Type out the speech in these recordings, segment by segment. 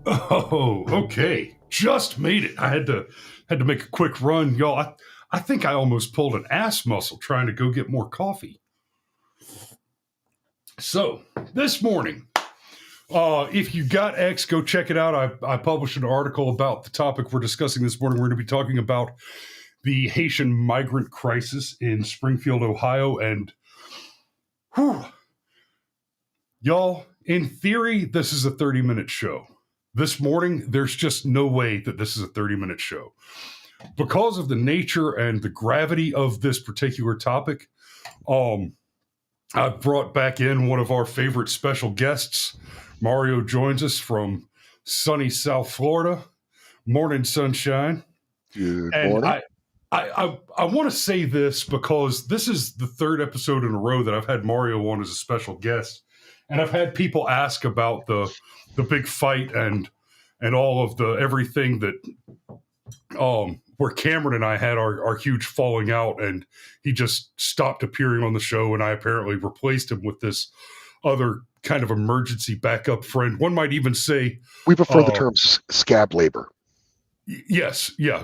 Oh, okay. Just made it. I had to make a quick run, y'all. I think I almost pulled an ass muscle trying to go get more coffee. So this morning, if you got X, go check it out. I published an article about the topic we're discussing this morning. We're going to be talking about the Haitian migrant crisis in Springfield, Ohio, and y'all, in theory, this is a 30-minute show. This morning, there's just no way that this is a 30-minute show. Because of the nature and the gravity of this particular topic, I've brought back in one of our favorite special guests. Mario joins us from sunny South Florida. Morning, sunshine. Good and morning. I want to say this because this is the third episode in a row that I've had Mario on as a special guest. And I've had people ask about the big fight and all of the everything that where Cameron and I had our huge falling out, and he just stopped appearing on the show, and I apparently replaced him with this other kind of emergency backup friend. One might even say We prefer the term scab labor. Yes, yeah,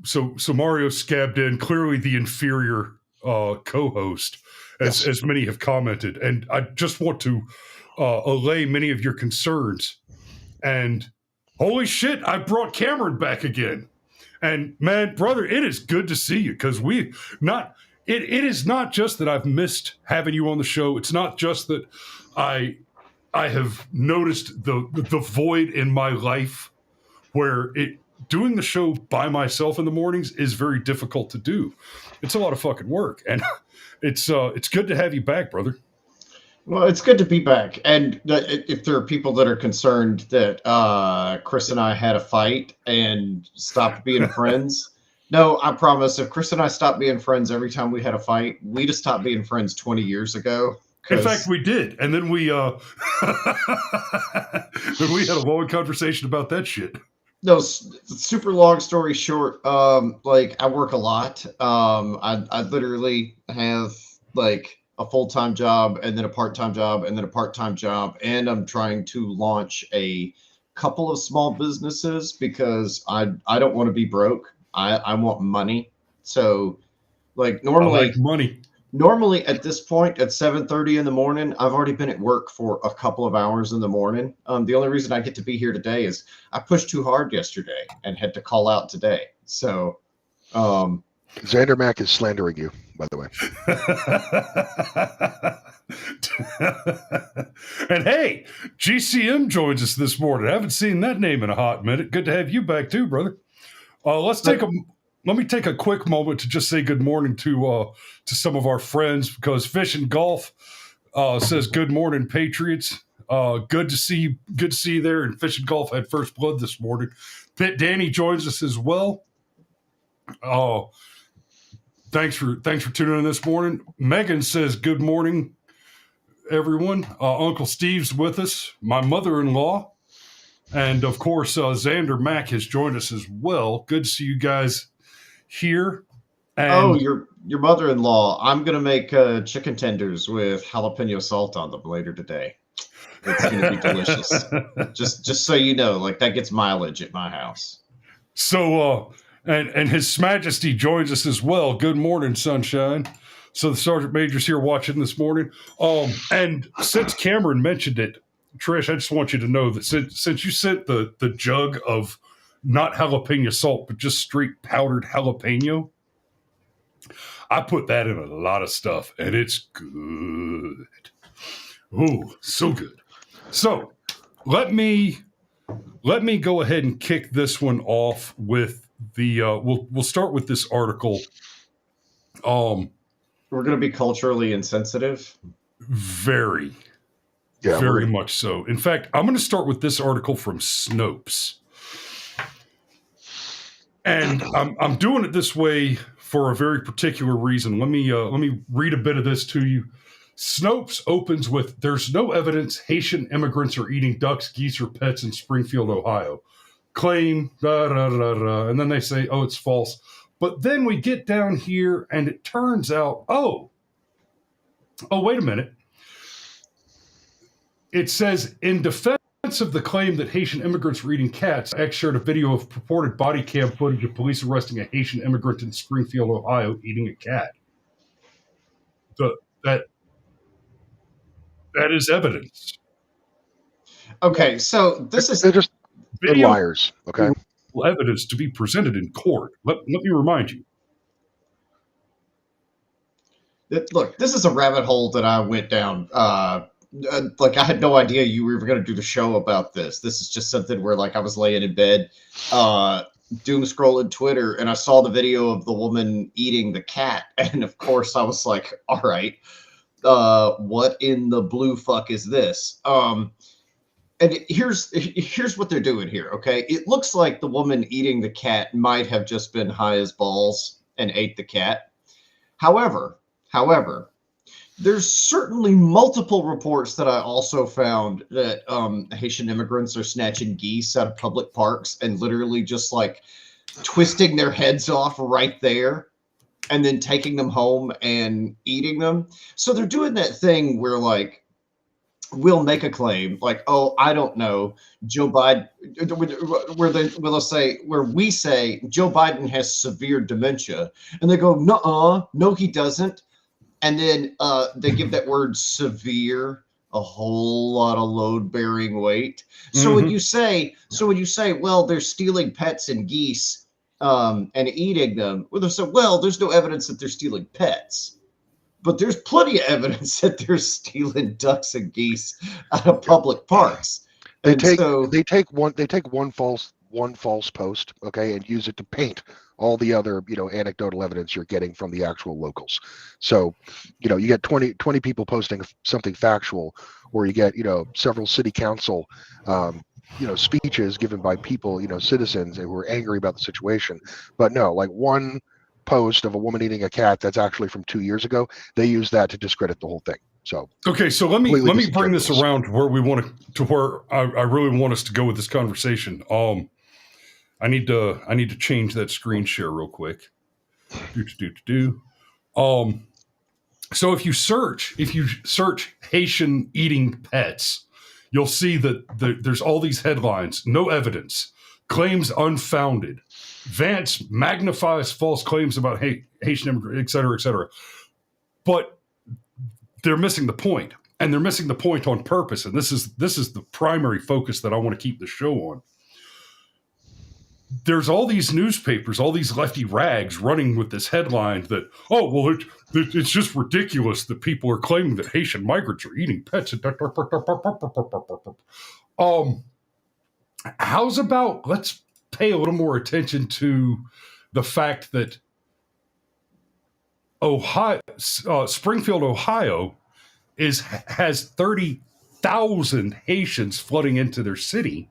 so Mario scabbed in, clearly the inferior co-host, as many have commented, and I just want to allay many of your concerns. And holy shit, I brought Cameron back again. And man, brother, it is good to see you, because it is not just that I've missed having you on the show. It's not just that I have noticed the void in my life where doing the show by myself in the mornings is very difficult to do. It's a lot of fucking work, and it's good to have you back, brother. Well, it's good to be back. And if there are people that are concerned that Chris and I had a fight and stopped being friends, no, I promise, if Chris and I stopped being friends every time we had a fight, we'd have stopped being friends 20 years ago. In fact, we did. And then we then we had a long conversation about that shit. No, super long story short, I work a lot. I literally have like a full-time job and then a part-time job and then a part-time job. And I'm trying to launch a couple of small businesses because I don't want to be broke. I want money. So normally at this point at 7:30 in the morning, I've already been at work for a couple of hours in the morning. The only reason I get to be here today is I pushed too hard yesterday and had to call out today. So, Xander Mack is slandering you, by the way. And hey, GCM joins us this morning. I haven't seen that name in a hot minute. Good to have you back too, brother. Let me take a quick moment to just say good morning to some of our friends, because Fish and Golf says good morning, Patriots. Good to see you there. And Fish and Golf had first blood this morning. Pit Danny joins us as well. Thanks for tuning in this morning. Megan says good morning, everyone. Uncle Steve's with us. My mother-in-law, and of course Xander Mack has joined us as well. Good to see you guys here. And your mother-in-law. I'm gonna make chicken tenders with jalapeno salt on them later today. It's gonna be delicious. just so you know, like that gets mileage at my house. So and His Majesty joins us as well. Good morning, sunshine. So the Sergeant Major's here watching this morning. And since Cameron mentioned it, Trish, I just want you to know that since you sent the jug of not jalapeno salt, but just straight powdered jalapeno. I put that in a lot of stuff, and it's good. Ooh, so good. So let me go ahead and kick this one off with the. We'll start with this article. We're going to be culturally insensitive. Very Yeah, much so. In fact, I'm going to start with this article from Snopes. And I'm doing it this way for a very particular reason. Let me read a bit of this to you. Snopes opens with, "There's no evidence Haitian immigrants are eating ducks, geese, or pets in Springfield, Ohio. Claim, da, da, da, da." And then they say, oh, it's false. But then we get down here and it turns out, oh, wait a minute. It says, in defense of the claim that Haitian immigrants were eating cats, X shared a video of purported body cam footage of police arresting a Haitian immigrant in Springfield, Ohio, eating a cat. That is evidence. Okay, so they're just Video liars. Okay, evidence to be presented in court. Let me remind you. Look, this is a rabbit hole that I went down. Like, I had no idea you were going to do the show about this. This is just something where, like, I was laying in bed, doom scrolling Twitter, and I saw the video of the woman eating the cat. And of course I was like, all right, what in the blue fuck is this? And here's what they're doing here. Okay. It looks like the woman eating the cat might have just been high as balls and ate the cat. However, there's certainly multiple reports that I also found that Haitian immigrants are snatching geese out of public parks and literally just like twisting their heads off right there and then taking them home and eating them. So they're doing that thing where, like, we'll make a claim like, oh, I don't know, Joe Biden, where we say Joe Biden has severe dementia, and they go, no, he doesn't. And then they give that word severe a whole lot of load-bearing weight. So when you say, well, they're stealing pets and geese and eating them, well, they say, well, there's no evidence that they're stealing pets, but there's plenty of evidence that they're stealing ducks and geese out of public parks. They take one false post, okay, and use it to paint all the other, anecdotal evidence you're getting from the actual locals. So, you get 20 people posting something factual, or you get, several city council, speeches given by people, citizens who are angry about the situation. But no, like one post of a woman eating a cat that's actually from 2 years ago, they use that to discredit the whole thing. So okay, so let me bring this around to where where I really want us to go with this conversation. I need to change that screen share real quick. So if you search Haitian eating pets, you'll see that there's all these headlines: no evidence, claims unfounded, Vance magnifies false claims about Haitian immigrants, et cetera. But they're missing the point, and they're missing the point on purpose. And this is the primary focus that I want to keep the show on. There's all these newspapers, all these lefty rags running with this headline that, oh, well, it's just ridiculous that people are claiming that Haitian migrants are eating pets. How's about let's pay a little more attention to the fact that Springfield, Ohio, has 30,000 Haitians flooding into their city.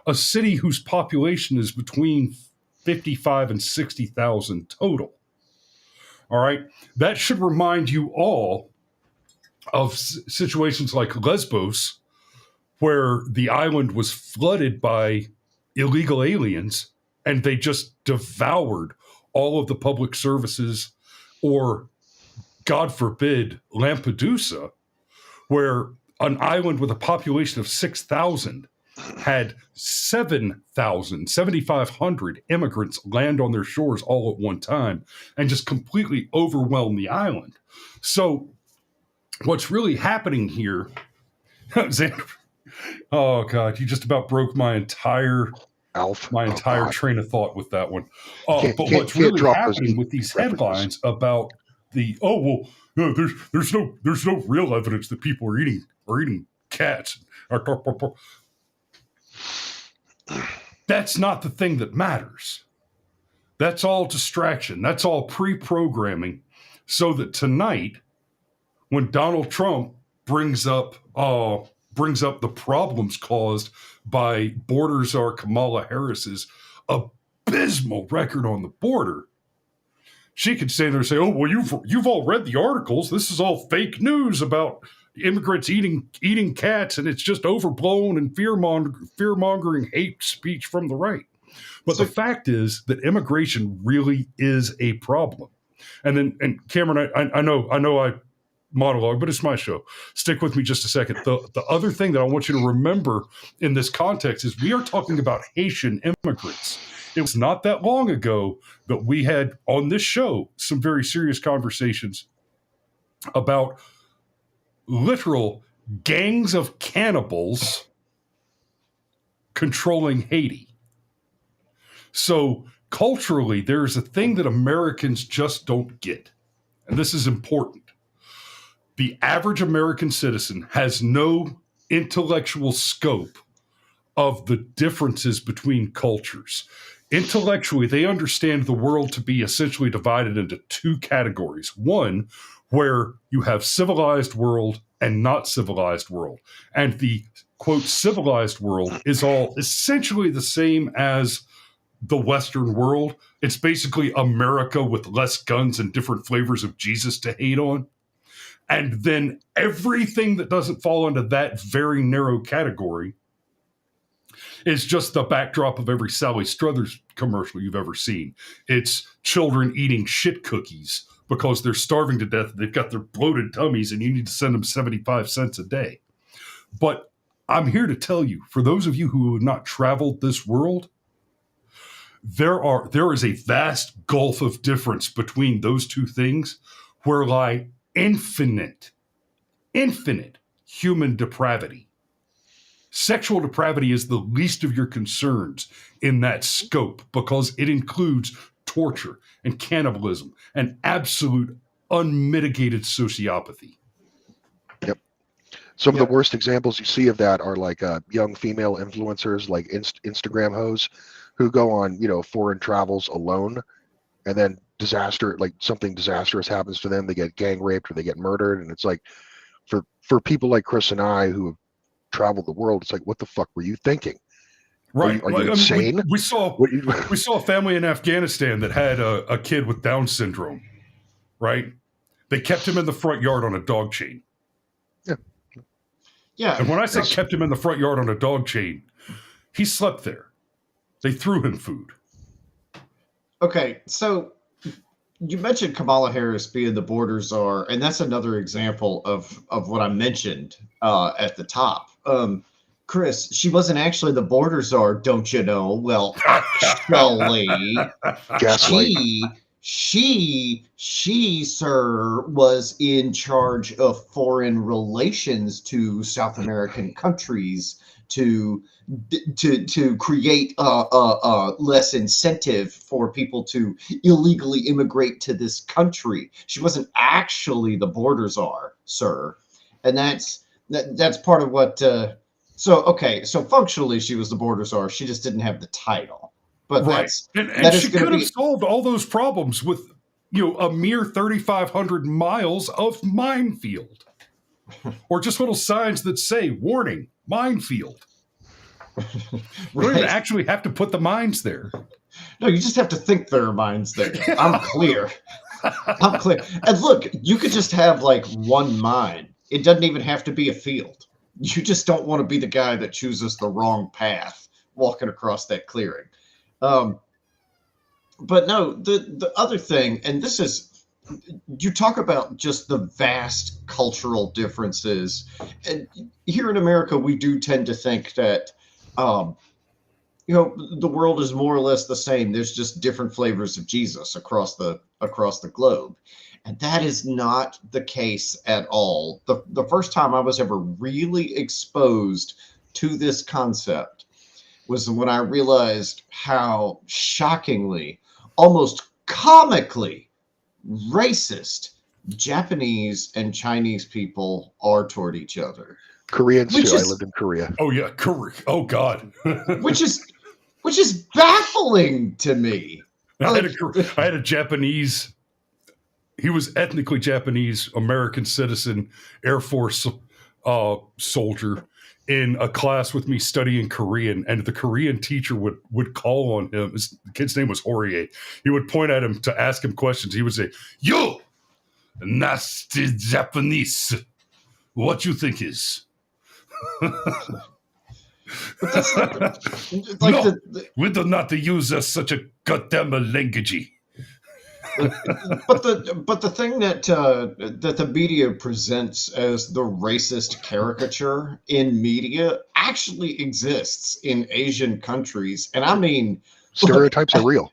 A city whose population is between 55 and 60,000 total. All right. That should remind you all of situations like Lesbos, where the island was flooded by illegal aliens and they just devoured all of the public services, or, God forbid, Lampadusa, where an island with a population of 6,000 had 7,500 immigrants land on their shores all at one time and just completely overwhelm the island. So what's really happening here, Xander, oh God, you just about broke my entire Alf. my Oh, entire God. train of thought with that one. Can't, But can't, what's can't really drop those happening deep with these references. headlines about no, there's no real evidence that people are eating cats. That's not the thing that matters. That's all distraction. That's all pre-programming, so that tonight, when Donald Trump brings up the problems caused by border czar Kamala Harris's abysmal record on the border, she could stand there and say, "Oh, well, you've all read the articles. This is all fake news about immigrants eating cats, and it's just overblown and fear mongering hate speech from the right." But the fact is that immigration really is a problem. And Cameron, I know I monologue, but it's my show. Stick with me just a second. The other thing that I want you to remember in this context is we are talking about Haitian immigrants. It was not that long ago that we had on this show some very serious conversations about literal gangs of cannibals controlling Haiti. So culturally, there's a thing that Americans just don't get. And this is important. The average American citizen has no intellectual scope of the differences between cultures. Intellectually, they understand the world to be essentially divided into two categories. One, where you have civilized world and not civilized world. And the, quote, civilized world is all essentially the same as the Western world. It's basically America with less guns and different flavors of Jesus to hate on. And then everything that doesn't fall into that very narrow category is just the backdrop of every Sally Struthers commercial you've ever seen. It's children eating shit cookies because they're starving to death. They've got their bloated tummies and you need to send them 75 cents a day. But I'm here to tell you, for those of you who have not traveled this world, there is a vast gulf of difference between those two things where lie infinite human depravity. Sexual depravity is the least of your concerns in that scope because it includes torture and cannibalism and absolute unmitigated sociopathy. Yep. Some of the worst examples you see of that are like young female influencers, like Instagram hoes, who go on, foreign travels alone, and then something disastrous happens to them. They get gang raped or they get murdered, and it's like, for people like Chris and I who have traveled the world, it's like, what the fuck were you thinking? Right? Are you insane? We saw a family in Afghanistan that had a kid with Down syndrome. Right? They kept him in the front yard on a dog chain. Yeah. And when I say kept him in the front yard on a dog chain, he slept there. They threw him food. Okay, so you mentioned Kamala Harris being the border czar, and that's another example of what I mentioned at the top. Chris, she wasn't actually the border czar, don't you know? Well, actually, she, sir, was in charge of foreign relations to South American countries to create less incentive for people to illegally immigrate to this country. She wasn't actually the border czar, sir, and that's part of what. So functionally she was the border czar. She just didn't have the title. But right, and she could have solved all those problems with a mere 3,500 miles of minefield, or just little signs that say "Warning, minefield." You don't even actually have to put the mines there. No, you just have to think there are mines there. I'm clear. And look, you could just have like one mine. It doesn't even have to be a field. You just don't want to be the guy that chooses the wrong path walking across that clearing. But no, the other thing, and this is, you talk about just the vast cultural differences. And here in America, we do tend to think that the world is more or less the same. There's just different flavors of Jesus across the globe. And that is not the case at all. The first time I was ever really exposed to this concept was when I realized how shockingly, almost comically racist Japanese and Chinese people are toward each other. Koreans too. I lived in Korea. Oh yeah, Korea. Oh God. which is baffling to me. I had a Japanese. He was ethnically Japanese, American citizen, Air Force soldier in a class with me studying Korean, and the Korean teacher would call on him. The kid's name was Horie. He would point at him to ask him questions. He would say, "You, nasty Japanese, what you think is?" But that's not no, we do not use such a goddamn language. But the thing that the media presents as the racist caricature in media actually exists in Asian countries, and I mean stereotypes are real.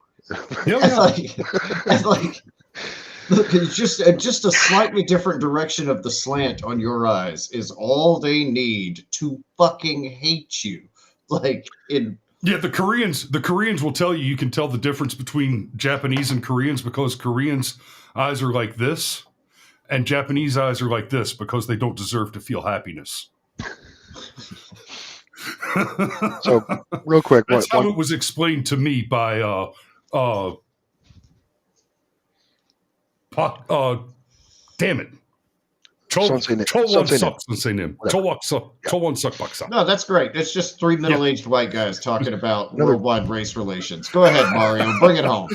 Look, it's just a slightly different direction of the slant on your eyes is all they need to fucking hate you. The Koreans will tell you can tell the difference between Japanese and Koreans because Koreans' eyes are like this and Japanese eyes are like this because they don't deserve to feel happiness. So real quick, that's how it was explained to me by damn it. No, that's great. It's just three middle-aged white guys talking about worldwide race relations. Go ahead, Mario. Bring it home.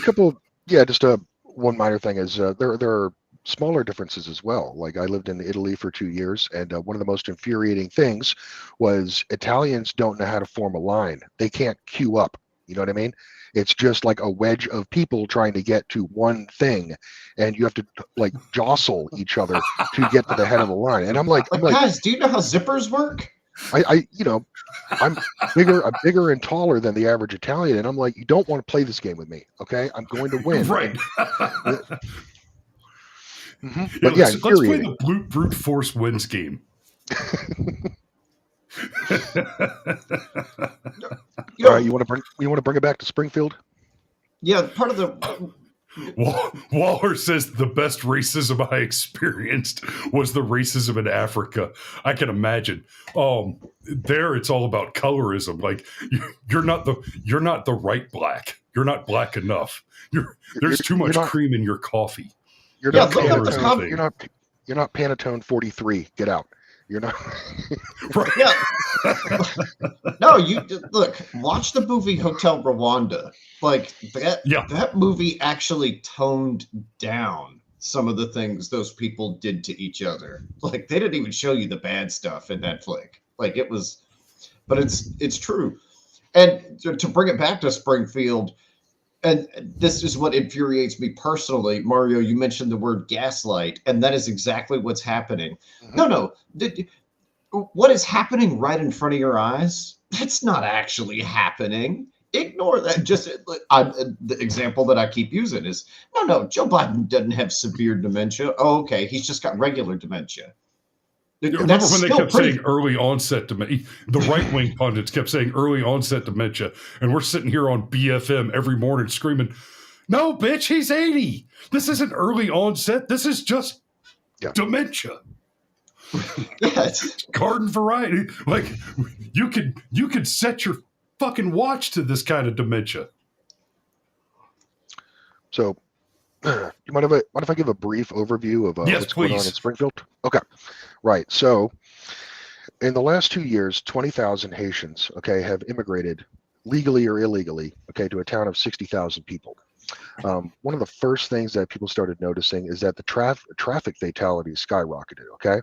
Just one minor thing is there are smaller differences as well. Like I lived in Italy for 2 years, and one of the most infuriating things was Italians don't know how to form a line. They can't queue up. You know what I mean? It's just like a wedge of people trying to get to one thing, and you have to like jostle each other to get to the head of the line. And I'm like, guys, do you know how zippers work? I'm bigger and taller than the average Italian, and I'm like, you don't want to play this game with me, okay? I'm going to win. Right. But let's play the brute force wins game. All right, you want to bring it back to Springfield? Yeah, part of the Waller says the best racism I experienced was the racism in Africa. I can imagine. There it's all about colorism. Like you're not the right black. You're not black enough. There's too much cream in your coffee. You're not Pantone 43. Get out. You're not. Right. Yeah. No, you look. Watch the movie Hotel Rwanda. Like that. Yeah. That movie actually toned down some of the things those people did to each other. Like they didn't even show you the bad stuff in that flick. Like it was, but it's true. And to bring it back to Springfield, and this is what infuriates me personally, Mario, you mentioned the word gaslight, and that is exactly what's happening. Mm-hmm. No. What is happening right in front of your eyes? That's not actually happening. Ignore that. Just the example that I keep using is, no, Joe Biden doesn't have severe dementia. Oh, okay. He's just got regular dementia. Remember when they kept saying early onset dementia? The right-wing pundits kept saying early onset dementia, and we're sitting here on BFM every morning screaming, "No, bitch, he's 80. This isn't early onset. This is just dementia." Yes, garden variety. Like you could set your fucking watch to this kind of dementia. So, you mind if I give a brief overview of what's going on in Springfield? Okay, right. So, in the last 2 years, 20,000 Haitians, have immigrated legally or illegally, to a town of 60,000 people. One of the first things that people started noticing is that the traffic fatalities skyrocketed.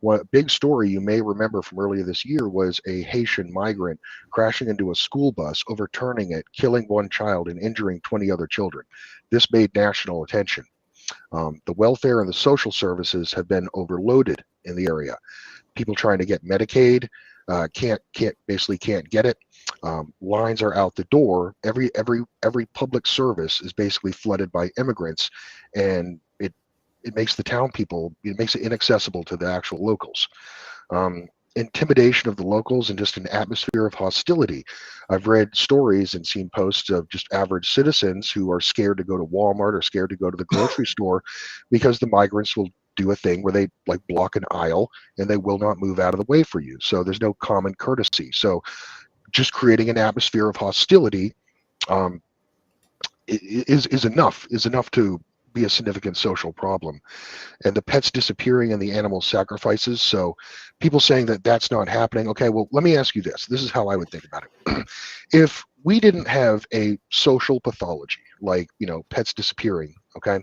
One big story you may remember from earlier this year was a Haitian migrant crashing into a school bus, overturning it, killing one child, and injuring 20 other children. This made national attention. The welfare and the social services have been overloaded in the area. People trying to get Medicaid can't get it. Lines are out the door. Every public service is basically flooded by immigrants, and it makes the town people, it makes it inaccessible to the actual locals. intimidation of the locals and just an atmosphere of hostility. I've read stories and seen posts of just average citizens who are scared to go to Walmart or scared to go to the grocery store because the migrants will do a thing where they like block an aisle and they will not move out of the way for you. So there's no common courtesy. So just creating an atmosphere of hostility is enough to be a significant social problem. And the pets disappearing and the animal sacrifices. So people saying that that's not happening. Okay, well, let me ask you this. This is how I would think about it. If we didn't have a social pathology, like, pets disappearing, okay,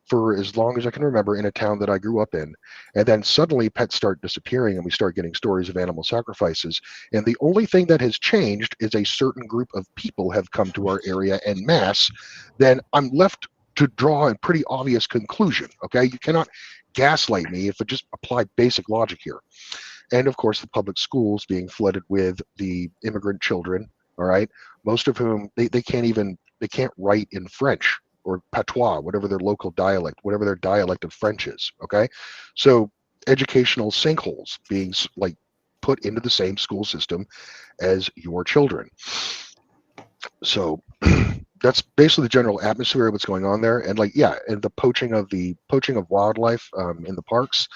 for as long as I can remember in a town that I grew up in, and then suddenly pets start disappearing and we start getting stories of animal sacrifices, and the only thing that has changed is a certain group of people have come to our area en masse, then I'm left to draw a pretty obvious conclusion. Okay, you cannot gaslight me if I just apply basic logic here. And of course, the public schools being flooded with the immigrant children. All right, most of whom they can't write in French or patois, whatever their local dialect, whatever their dialect of French is. Okay, so educational sinkholes being like put into the same school system as your children. So that's basically the general atmosphere of what's going on there. And and the poaching of wildlife in the parks,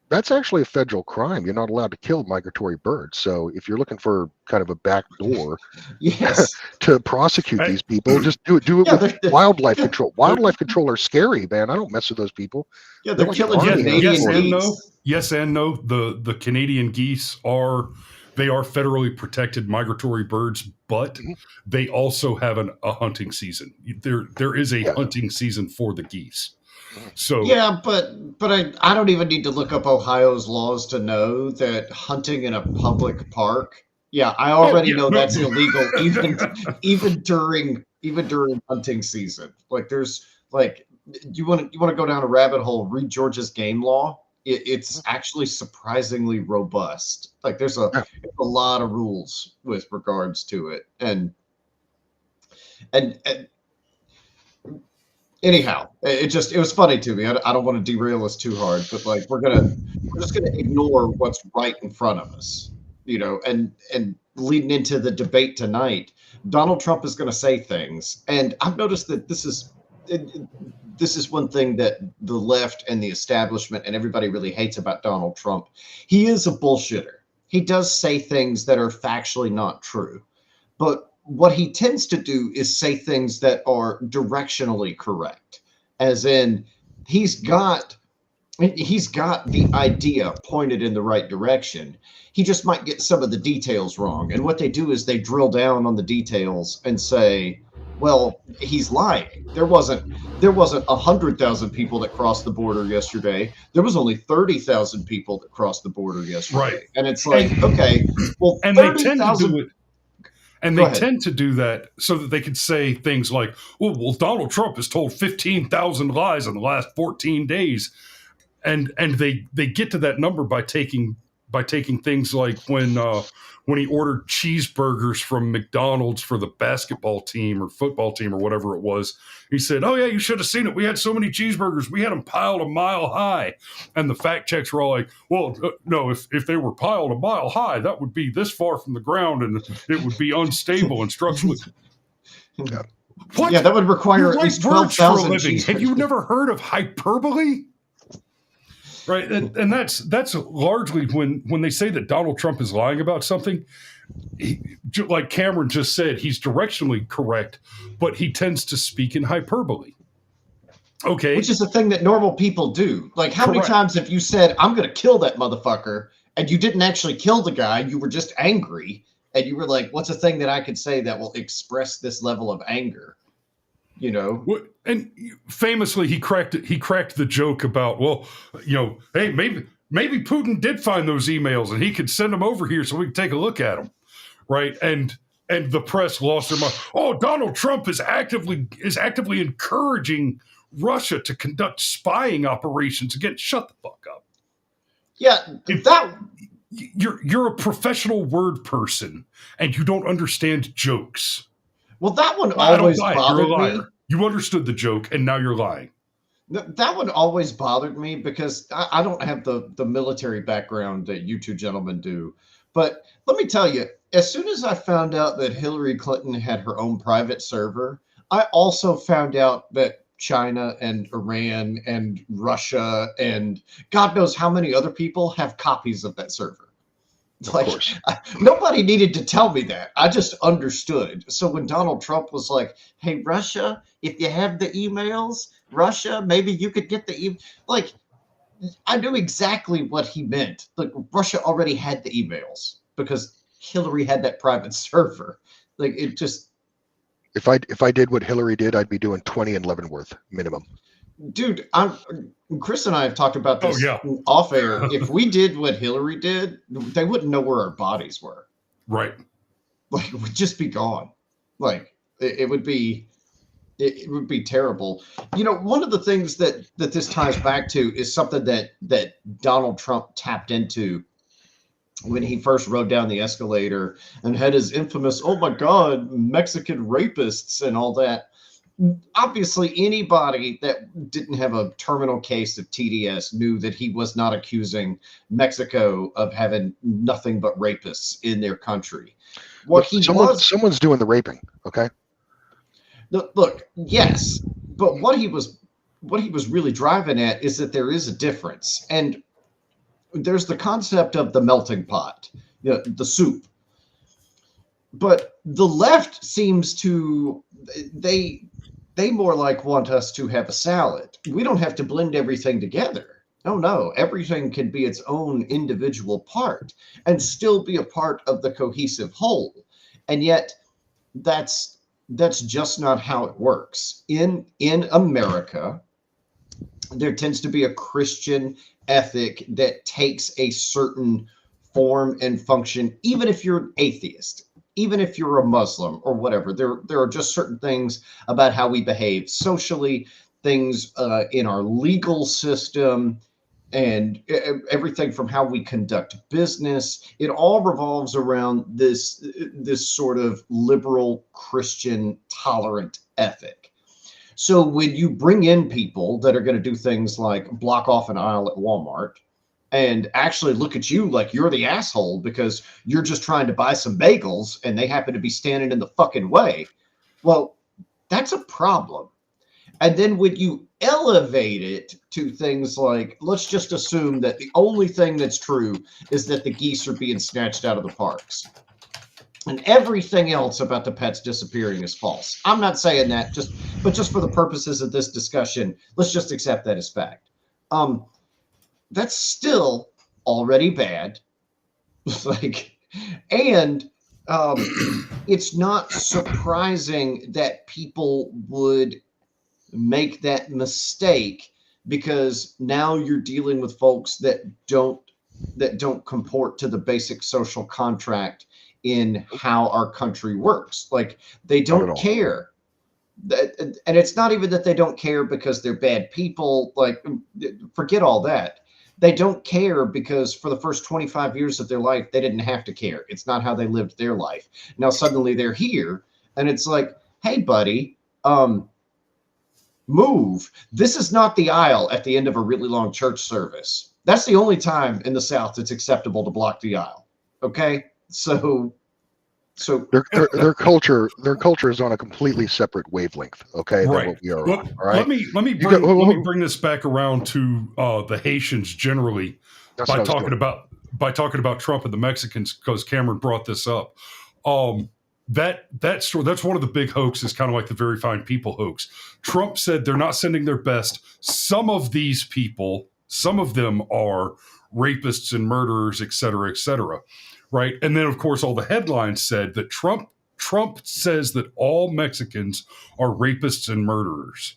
that's actually a federal crime. You're not allowed to kill migratory birds. So if you're looking for kind of a back door Yes. to prosecute these people, just do it with wildlife control. Wildlife control are scary, man. I don't mess with those people. Yeah, they're killing Canadian geese. Yes and no. The Canadian geese are federally protected migratory birds, but they also have a hunting season. There is a hunting season for the geese. So but I don't even need to look up Ohio's laws to know that hunting in a public park. Yeah, I already know that's illegal even during hunting season. Like there's like you want to go down a rabbit hole, read Georgia's game law. It's actually surprisingly robust. Like there's a lot of rules with regards to it, and anyhow, it was funny to me. I don't want to derail us too hard, but like we're just gonna ignore what's right in front of us, and leading into the debate tonight, Donald Trump is going to say things, and I've noticed that this is one thing that the left and the establishment and everybody really hates about Donald Trump. He is a bullshitter. He does say things that are factually not true, but what he tends to do is say things that are directionally correct, as in he's got the idea pointed in the right direction. He just might get some of the details wrong. And what they do is they drill down on the details and say, well, he's lying. There wasn't 100,000 people that crossed the border yesterday. There was only 30,000 people that crossed the border yesterday. Right. And it's like, okay, well, and 30,000. They tend to do that so that they could say things like, well, Donald Trump has told 15,000 lies in the last 14 days. And they get to that number by taking things like when he ordered cheeseburgers from McDonald's for the basketball team or football team or whatever it was. He said, oh, yeah, you should have seen it. We had so many cheeseburgers. We had them piled a mile high. And the fact checks were all like, well, no, if they were piled a mile high, that would be this far from the ground and it would be unstable and structurally. What? Yeah, that would require at least 12,000 cheeseburgers. Have you never heard of hyperbole? Right, and that's largely when they say that Donald Trump is lying about something, like Cameron just said, he's directionally correct, but he tends to speak in hyperbole. Okay. Which is a thing that normal people do. Like, how many times have you said, I'm going to kill that motherfucker, and you didn't actually kill the guy, you were just angry, and you were like, what's a thing that I could say that will express this level of anger? And famously, he cracked the joke about, well, hey, maybe Putin did find those emails and he could send them over here so we can take a look at them, right? And the press lost their mind. Oh, Donald Trump is actively encouraging Russia to conduct spying operations against. Shut the fuck up. Yeah, you're a professional word person and you don't understand jokes. Well, that one always bothered me. You understood the joke, and now you're lying. That one always bothered me because I don't have the military background that you two gentlemen do. But let me tell you, as soon as I found out that Hillary Clinton had her own private server, I also found out that China and Iran and Russia and God knows how many other people have copies of that server. Of Like, course. nobody needed to tell me that. I just understood. So when Donald Trump was like, "Hey, Russia, if you have the emails, Russia, maybe you could get the like," I knew exactly what he meant. Like, Russia already had the emails because Hillary had that private server. Like, it just, If I did what Hillary did, I'd be doing 20 in Leavenworth minimum. dude, Chris and I have talked about Oh this yeah, off air. If we did what Hillary did, they wouldn't know where our bodies were. right. Like, it would just be gone. Like, it would be it would be terrible. You know, one of the things that this ties back to is something that Donald Trump tapped into when he first rode down the escalator and had his infamous, "Oh my God, Mexican rapists" and all that. Obviously, anybody that didn't have a terminal case of TDS knew that he was not accusing Mexico of having nothing but rapists in their country. What he was, Someone's doing the raping. Okay. look, yes, but what he was really driving at is that there is a difference, and there's the concept of the melting pot, you know, the soup. But the left seems to they more like want us to have a salad. We don't have to blend everything together. Oh no, everything can be its own individual part and still be a part of the cohesive whole. And yet that's just not how it works. In America, there tends to be a Christian ethic that takes a certain form and function, even if you're an atheist, even if you're a Muslim or whatever. There are just certain things about how we behave socially, things in our legal system, and everything from how we conduct business. It all revolves around this sort of liberal Christian tolerant ethic. So when you bring in people that are going to do things like block off an aisle at Walmart and actually look at you like you're the asshole because you're just trying to buy some bagels and they happen to be standing in the fucking way, well, that's a problem. And then when you elevate it to things like, let's just assume that the only thing that's true is that the geese are being snatched out of the parks, and everything else about the pets disappearing is false. I'm not saying that, but just for the purposes of this discussion, let's just accept that as fact. That's still already bad. Like, and it's not surprising that people would make that mistake, because now you're dealing with folks that don't comport to the basic social contract in how our country works. Like, they don't care. And it's not even that they don't care because they're bad people. Like, forget all that. They don't care because for the first 25 years of their life, they didn't have to care. It's not how they lived their life. Now suddenly they're here, and it's like, hey, buddy, move. This is not the aisle at the end of a really long church service. That's the only time in the South it's acceptable to block the aisle. Okay, so their culture is on a completely separate wavelength. Okay, right. Than what we are Well, on. All right. Let me bring this back around to the Haitians generally by talking about Trump and the Mexicans, because Cameron brought this up. That's one of the big hoaxes, kind of like the very fine people hoax. Trump said they're not sending their best. Some of these people, some of them are rapists and murderers, et cetera, right? And then, of course, all the headlines said that Trump says that all Mexicans are rapists and murderers.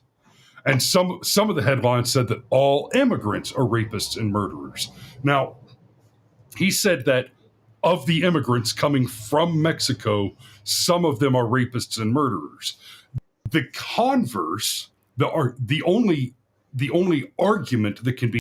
And some of the headlines said that all immigrants are rapists and murderers. Now, he said that of the immigrants coming from Mexico, some of them are rapists and murderers. The converse, the only argument that can be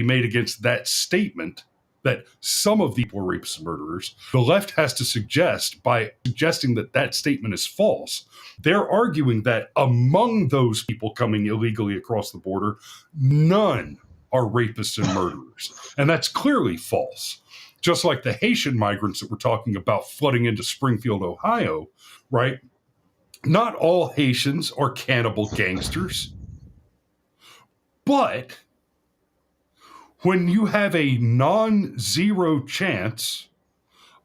made against that statement that some of the people are rapists and murderers, the left has to suggest, by suggesting that that statement is false, they're arguing that among those people coming illegally across the border, none are rapists and murderers. And that's clearly false. Just like the Haitian migrants that we're talking about flooding into Springfield, Ohio, right? Not all Haitians are cannibal gangsters, but when you have a non-zero chance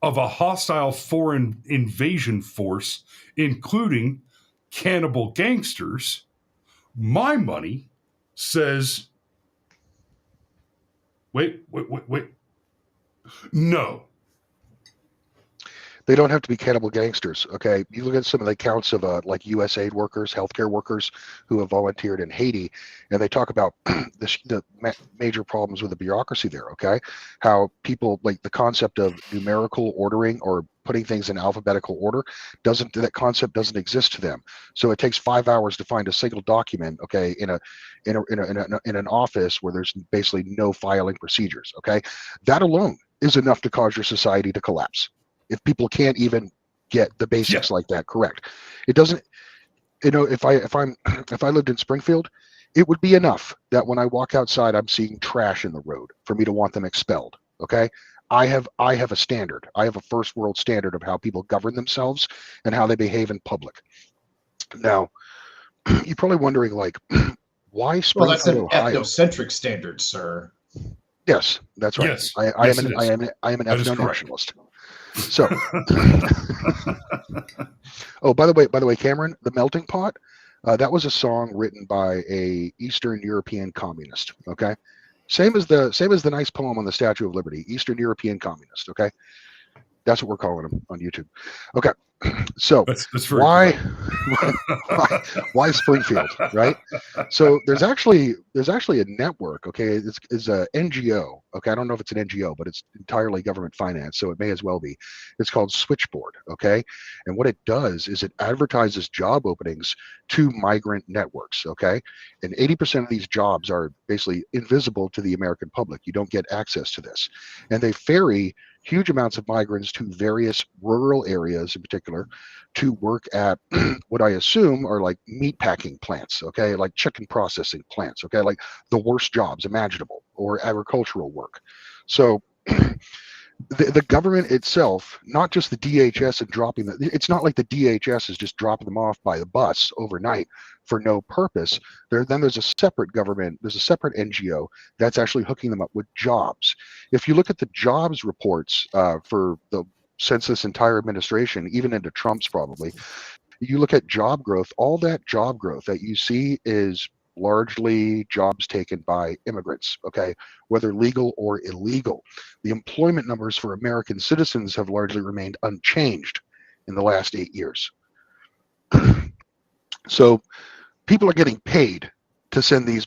of a hostile foreign invasion force, including cannibal gangsters, my money says, wait. No. They don't have to be cannibal gangsters, okay? You look at some of the accounts of like USAID workers, healthcare workers who have volunteered in Haiti, and they talk about the major problems with the bureaucracy there, okay? How people, like the concept of numerical ordering or putting things in alphabetical order, that concept doesn't exist to them. So it takes 5 hours to find a single document, okay, in an office where there's basically no filing procedures, okay? That alone is enough to cause your society to collapse. If people can't even get the basics like that correct, it doesn't. You know, if I lived in Springfield, it would be enough that when I walk outside, I'm seeing trash in the road for me to want them expelled. Okay, I have a standard. I have a first world standard of how people govern themselves and how they behave in public. Now, you're probably wondering, like, why Springfield, well, that's an Ohio? ethnocentric standard, sir. Yes, that's right. Yes. I am an ethno-nationalist. So, oh, by the way, Cameron, the melting pot, that was a song written by a Eastern European communist. Okay, same as the nice poem on the Statue of Liberty, Eastern European communist. Okay, that's what we're calling them on YouTube. Okay, so that's why Springfield, right? So there's actually a network. Okay, it's a NGO. Okay, I don't know if it's an NGO, but it's entirely government financed, so it may as well be. It's called Switchboard. Okay, and what it does is it advertises job openings to migrant networks. Okay, and 80% of these jobs are basically invisible to the American public. You don't get access to this, and they ferry huge amounts of migrants to various rural areas in particular to work at what I assume are like meat packing plants, okay, like chicken processing plants, okay, like the worst jobs imaginable, or agricultural work. So the government itself, not just the DHS and dropping them, it's not like the DHS is just dropping them off by the bus overnight for no purpose. Then there's a separate government, there's a separate NGO that's actually hooking them up with jobs. If you look at the jobs reports since this entire administration, even into Trump's probably, you look at job growth, all that job growth that you see is largely jobs taken by immigrants, okay, whether legal or illegal. The employment numbers for American citizens have largely remained unchanged in the last 8 years. So people are getting paid to send these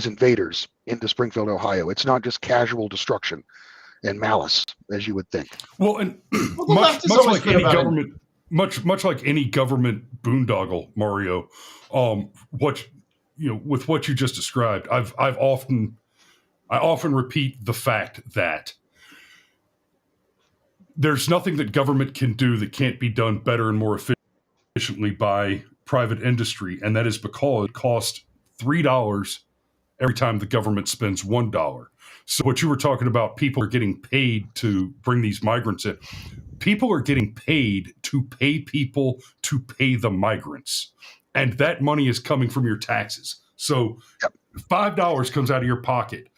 invaders into Springfield, Ohio. It's not just casual destruction and malice, as you would think. Well, and much like any government, much like any government boondoggle, Mario, with what you just described, I often repeat the fact that there's nothing that government can do that can't be done better and more efficiently by private industry, and that is because it costs $3 every time the government spends $1. So what you were talking about, people are getting paid to bring these migrants in. People are getting paid to pay people to pay the migrants. And that money is coming from your taxes. So $5 comes out of your pocket.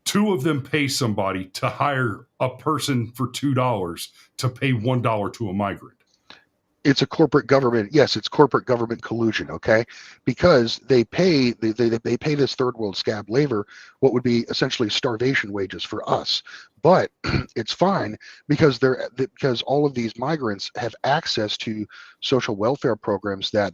2 of them pay somebody to hire a person for $2 to pay $1 to a migrant. It's a corporate government. Yes, it's corporate government collusion. Okay, because they pay this third world scab labor what would be essentially starvation wages for us. But it's fine because all of these migrants have access to social welfare programs that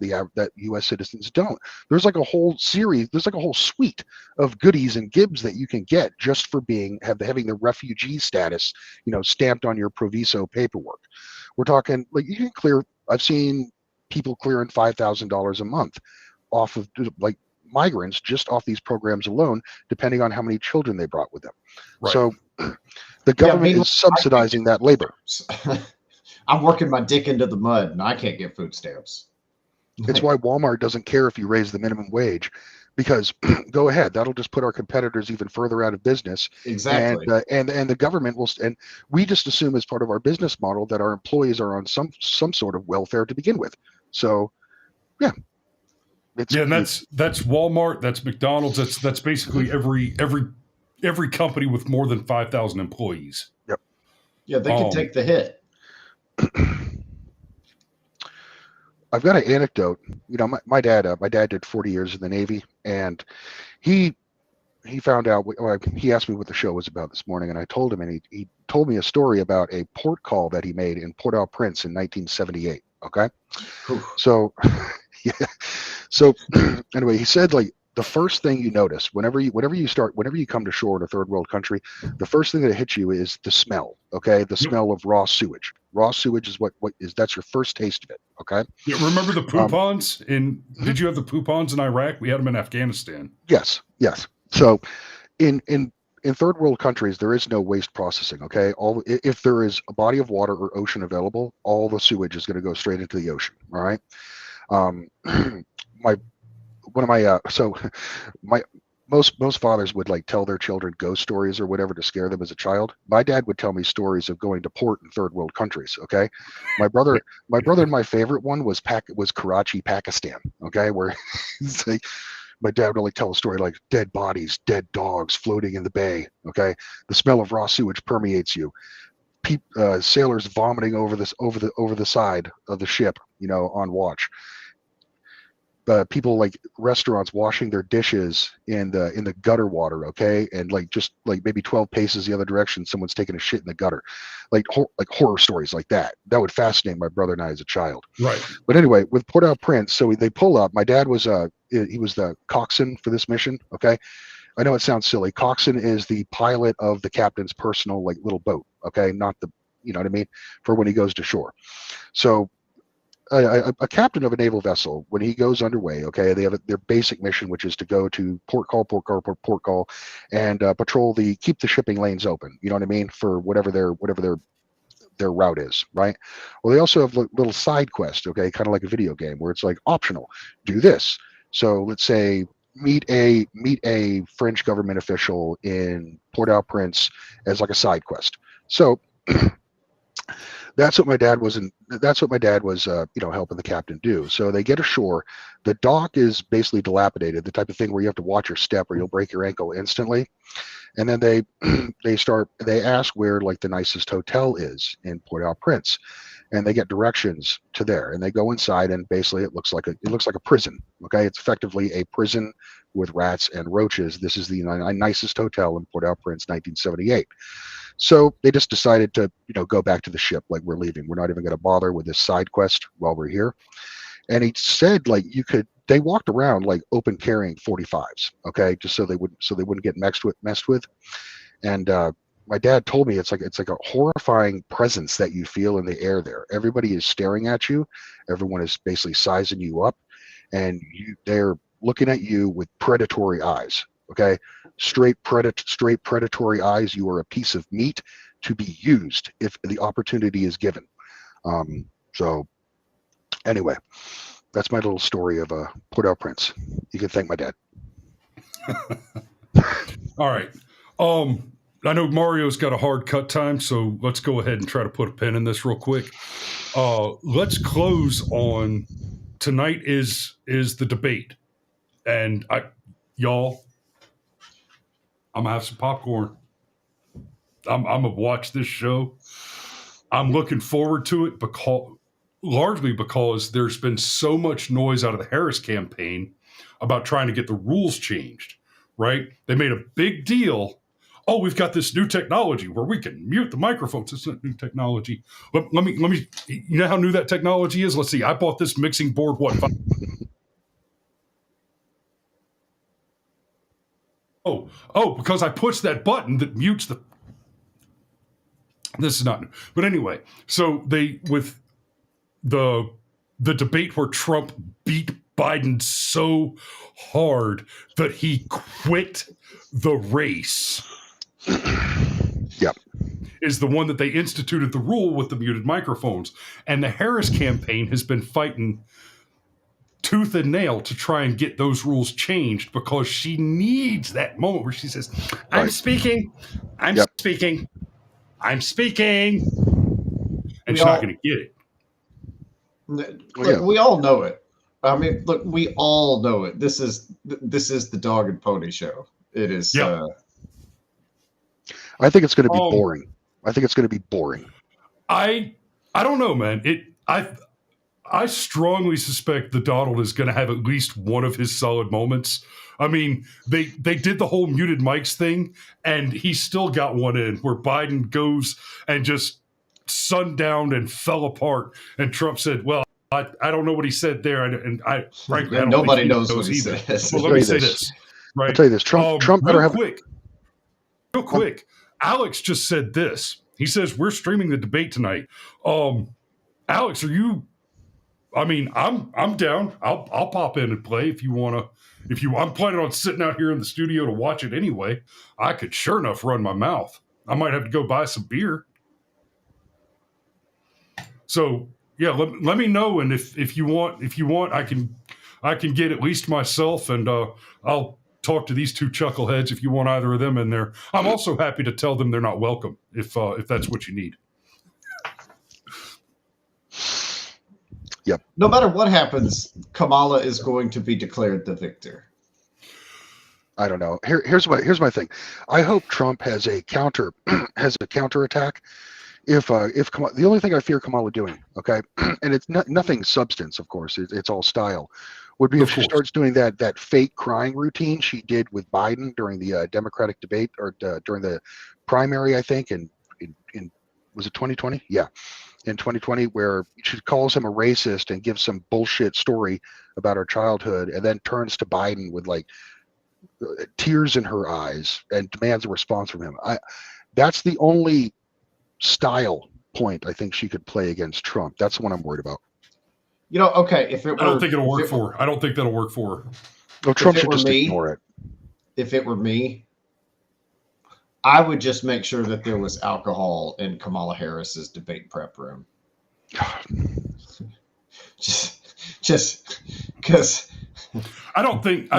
U.S. citizens don't. There's like a whole series. There's like a whole suite of goodies and gibs that you can get just for having the refugee status, stamped on your Proviso paperwork. We're talking like you can clear. I've seen people clearing $5,000 a month off of like migrants just off these programs alone, depending on how many children they brought with them. Right. So The government is subsidizing that labor. I'm working my dick into the mud, and I can't get food stamps. It's why Walmart doesn't care if you raise the minimum wage, because go ahead, that'll just put our competitors even further out of business. Exactly. And the government will, and we just assume as part of our business model that our employees are on some sort of welfare to begin with. So, yeah. And that's Walmart, that's McDonald's, that's basically every company with more than 5,000 employees. Yep. Yeah, they can take the hit. I've got an anecdote. You know, my dad did 40 years in the Navy, and he found out. He asked me what the show was about this morning, and I told him, and he told me a story about a port call that he made in Port-au-Prince in 1978. Okay, so yeah, so anyway, he said like the first thing you notice whenever you come to shore in a third world country, the first thing that hits you is the smell. Okay, the smell of raw sewage. Raw sewage is that's your first taste of it. Okay. Yeah, remember the poupons did you have the poupons in Iraq? We had them in Afghanistan. Yes. So in third world countries, there is no waste processing. Okay. If there is a body of water or ocean available, all the sewage is going to go straight into the ocean. All right. Most fathers would like tell their children ghost stories or whatever to scare them as a child. My dad would tell me stories of going to port in third world countries. Okay, my brother and my favorite one was Karachi, Pakistan. Okay, where like, my dad would like tell a story like dead bodies, dead dogs floating in the bay. Okay, the smell of raw sewage permeates you. Sailors vomiting over the side of the ship, you know, on watch. People like restaurants washing their dishes in the gutter water, okay, and like just like maybe 12 paces the other direction, someone's taking a shit in the gutter, like horror stories like that. That would fascinate my brother and I as a child. Right. But anyway, with Port-au-Prince, so they pull up. My dad was he was the coxswain for this mission. Okay, I know it sounds silly. Coxswain is the pilot of the captain's personal like little boat. Okay, not the, you know what I mean, for when he goes to shore. So. A captain of a naval vessel, when he goes underway, okay, they have their basic mission, which is to go to port call, and keep the shipping lanes open. You know what I mean, for whatever their route is, right? Well, they also have little side quests, okay, kind of like a video game where it's like optional. Do this. So let's say meet a French government official in Port-au-Prince as like a side quest. So. That's what my dad was helping the captain do. So they get ashore. The dock is basically dilapidated, the type of thing where you have to watch your step or you'll break your ankle instantly. And then they ask where like the nicest hotel is in Port-au-Prince, and they get directions to there, and they go inside, and basically it looks like a prison. Okay, it's effectively a prison with rats and roaches. This is the nicest hotel in Port-au-Prince, 1978. So they just decided to, you know, go back to the ship, like we're leaving. We're not even going to bother with this side quest while we're here. And he said, like, they walked around like open carrying 45s, okay, just so they wouldn't get messed with. And my dad told me it's like a horrifying presence that you feel in the air there. Everybody is staring at you. Everyone is basically sizing you up, and they're looking at you with predatory eyes. Okay, straight predatory eyes. You are a piece of meat to be used if the opportunity is given. So anyway, that's my little story of Port-au-Prince. You can thank my dad. All right. I know Mario's got a hard cut time, so let's go ahead and try to put a pin in this real quick. Let's close on tonight is the debate, and y'all, I'm gonna have some popcorn. I'm gonna watch this show. I'm looking forward to it largely because there's been so much noise out of the Harris campaign about trying to get the rules changed, right? They made a big deal. Oh, we've got this new technology where we can mute the microphones. It's not new technology. Let me, you know how new that technology is? Let's see. I bought this mixing board, because I pushed that button that mutes this is not new. But anyway, so with the debate where Trump beat Biden so hard that he quit the race. Yep. is the one that they instituted the rule with the muted microphones. And the Harris campaign has been fighting tooth and nail to try and get those rules changed because she needs that moment where she says, I'm speaking, I'm speaking, I'm speaking. And she's not going to get it. Look, we all know it. I mean, look, we all know it. This is the dog and pony show. It is. Yeah. I think it's going to be boring. I think it's going to be boring. I don't know, man. I strongly suspect the Donald is going to have at least one of his solid moments. I mean, they did the whole muted mics thing, and he still got one in where Biden goes and just sundowned and fell apart. And Trump said, well, I don't know what he said there. And I frankly, I don't nobody think knows what he says. Well, let me say this. Right? I'll tell you this. Trump better have... Real quick. Alex just said this. He says, we're streaming the debate tonight. Alex, are you... I mean, I'm down. I'll pop in and play if you want to. I'm planning on sitting out here in the studio to watch it anyway. I could sure enough run my mouth. I might have to go buy some beer. So yeah, let me know, and if you want, I can get at least myself, and I'll talk to these two chuckleheads if you want either of them in there. I'm also happy to tell them they're not welcome if that's what you need. Yep. No matter what happens, Kamala is going to be declared the victor. I don't know. Here's my thing. I hope Trump has a counterattack. If Kamala, the only thing I fear Kamala doing, okay, and it's nothing substance, of course, it's all style, would be if she starts doing that fake crying routine she did with Biden during the Democratic debate or during the primary, I think, in was it 2020? Yeah. In 2020, where she calls him a racist and gives some bullshit story about her childhood, and then turns to Biden with like tears in her eyes and demands a response from him. That's the only style point I think she could play against Trump. That's the one I'm worried about. You know, okay, if it were, I don't think it'll work for her. I don't think that'll work for her. No, Trump should just ignore it. If it were me, I would just make sure that there was alcohol in Kamala Harris's debate prep room. just because I don't think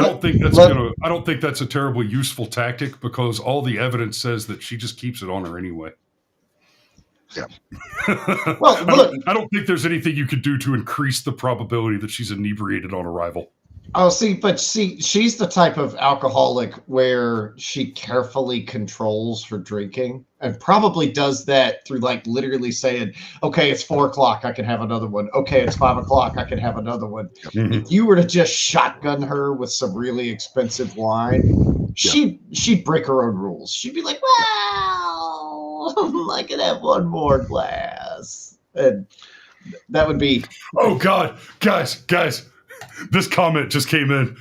that's a terribly useful tactic, because all the evidence says that she just keeps it on her anyway. Yeah. Well, look, I don't think there's anything you could do to increase the probability that she's inebriated on arrival. Oh, she's the type of alcoholic where she carefully controls her drinking, and probably does that through like literally saying, okay, it's 4:00, I can have another one. Okay, it's 5:00, I can have another one. Mm-hmm. If you were to just shotgun her with some really expensive wine, she'd break her own rules. She'd be like, well, I can have one more glass. And that would be... Oh, God. Guys. This comment just came in.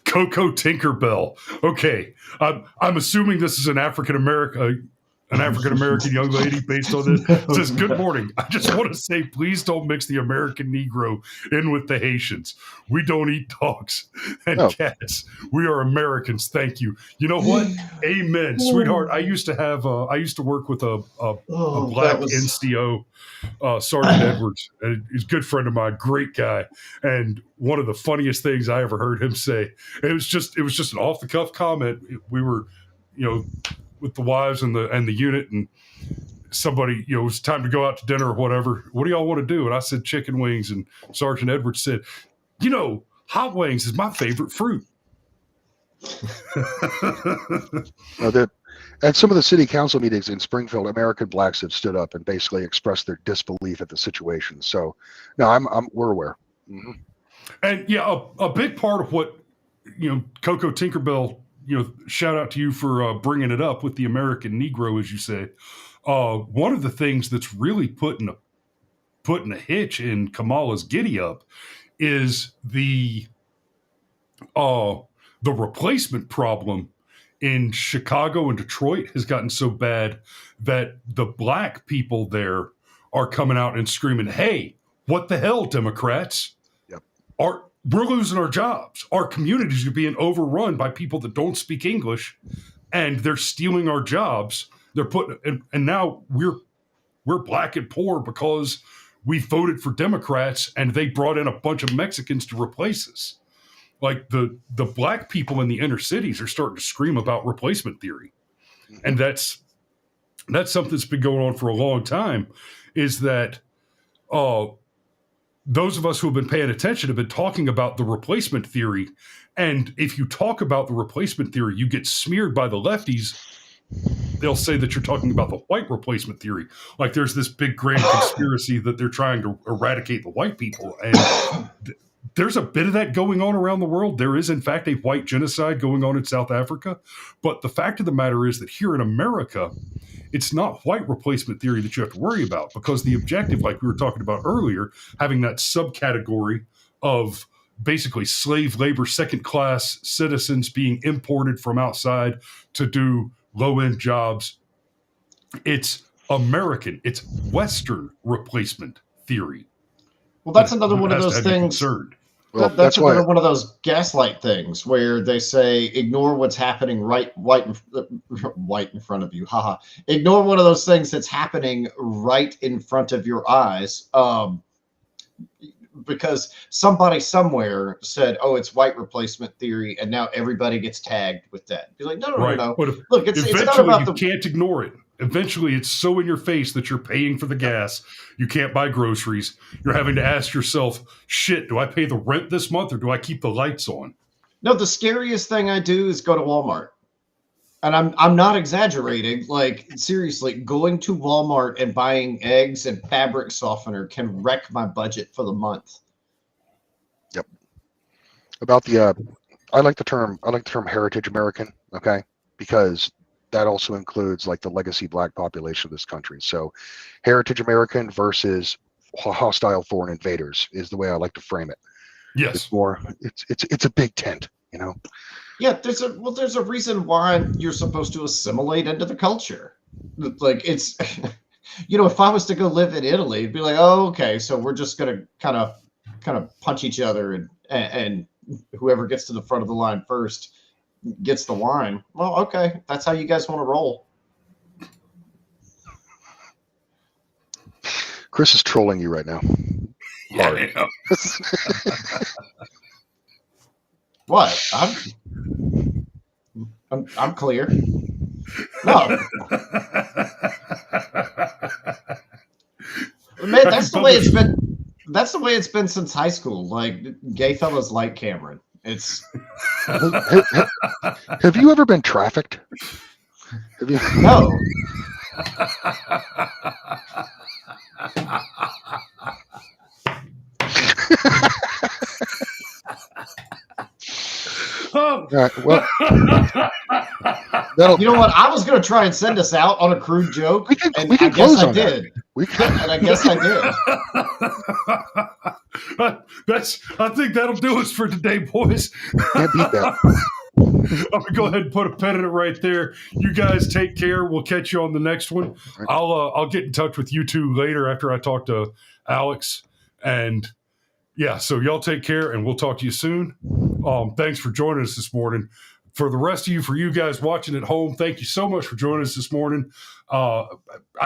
Coco Tinkerbell. Okay, I'm assuming this is an African American young lady based on this. It says, good morning. I just want to say, please don't mix the American Negro in with the Haitians. We don't eat dogs and cats. We are Americans. Thank you. You know what? Amen, sweetheart. I used to work with a black NCO, Sergeant Edwards, and he's a good friend of mine, great guy. And one of the funniest things I ever heard him say, it was just an off the cuff comment. We were, with the wives and the unit, and somebody, it was time to go out to dinner or whatever. What do y'all want to do? And I said chicken wings, and Sergeant Edwards said, hot wings is my favorite fruit. At some of the city council meetings in Springfield, American blacks have stood up and basically expressed their disbelief at the situation. So, no, we're aware. Mm-hmm. And yeah, a big part of what, Coco Tinkerbell, shout out to you for bringing it up with the American Negro, as you say. One of the things that's really putting a hitch in Kamala's giddy up is the replacement problem in Chicago and Detroit has gotten so bad that the black people there are coming out and screaming, "Hey, what the hell, Democrats? Yep. We're losing our jobs. Our communities are being overrun by people that don't speak English, and they're stealing our jobs. They're putting, and now we're black and poor because we voted for Democrats and they brought in a bunch of Mexicans to replace us. Like the black people in the inner cities are starting to scream about replacement theory. And that's something that's been going on for a long time, is that those of us who have been paying attention have been talking about the replacement theory. And if you talk about the replacement theory, you get smeared by the lefties. They'll say that you're talking about the white replacement theory. Like there's this big grand conspiracy that they're trying to eradicate the white people. And there's a bit of that going on around the world. There is, in fact, a white genocide going on in South Africa. But the fact of the matter is that here in America, it's not white replacement theory that you have to worry about, because the objective, like we were talking about earlier, having that subcategory of basically slave labor, second-class citizens being imported from outside to do low-end jobs, it's American, it's Western replacement theory. Well, that's another one of those things. Well, that's another one of those gaslight things where they say, ignore what's happening right in front of you. Haha. Ignore one of those things that's happening right in front of your eyes. Because somebody somewhere said, oh, it's white replacement theory, and now everybody gets tagged with that. Be like, no. But look, it's not about you can't ignore it. Eventually, it's so in your face that you're paying for the gas. You can't buy groceries. You're having to ask yourself, shit, do I pay the rent this month or do I keep the lights on? No, the scariest thing I do is go to Walmart. And I'm not exaggerating. Like, seriously, going to Walmart and buying eggs and fabric softener can wreck my budget for the month. Yep. About the I like the term heritage American, okay? Because that also includes like the legacy black population of this country. So heritage American versus hostile foreign invaders is the way I like to frame it. Yes. It's a big tent, you know? Yeah, there's a reason why you're supposed to assimilate into the culture. Like, it's, if I was to go live in Italy, it'd be like, oh, okay, so we're just gonna kind of punch each other, and whoever gets to the front of the line first gets the wine. Well, okay, that's how you guys want to roll. Chris is trolling you right now. Yeah. What? I'm clear. No. Man, that's the way it's been. That's the way it's been since high school. Like, gay fellas like Cameron. It's. Have you ever been trafficked? Have you? No. All right, well, you know what? I was going to try and send us out on a crude joke, we can I close guess on I did. That. And I guess I did. I think that'll do us for today, boys. Can't beat that. I'm gonna go ahead and put a pin in it right there. You guys take care. We'll catch you on the next one. Right. I'll get in touch with you two later after I talk to Alex. And yeah, so y'all take care, and we'll talk to you soon. Thanks for joining us this morning. For the rest of you, for you guys watching at home, thank you so much for joining us this morning. I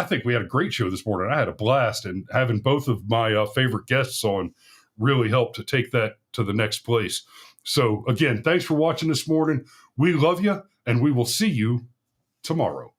think we had a great show this morning. I had a blast, and having both of my favorite guests on really helped to take that to the next place. So again, thanks for watching this morning. We love you, and we will see you tomorrow.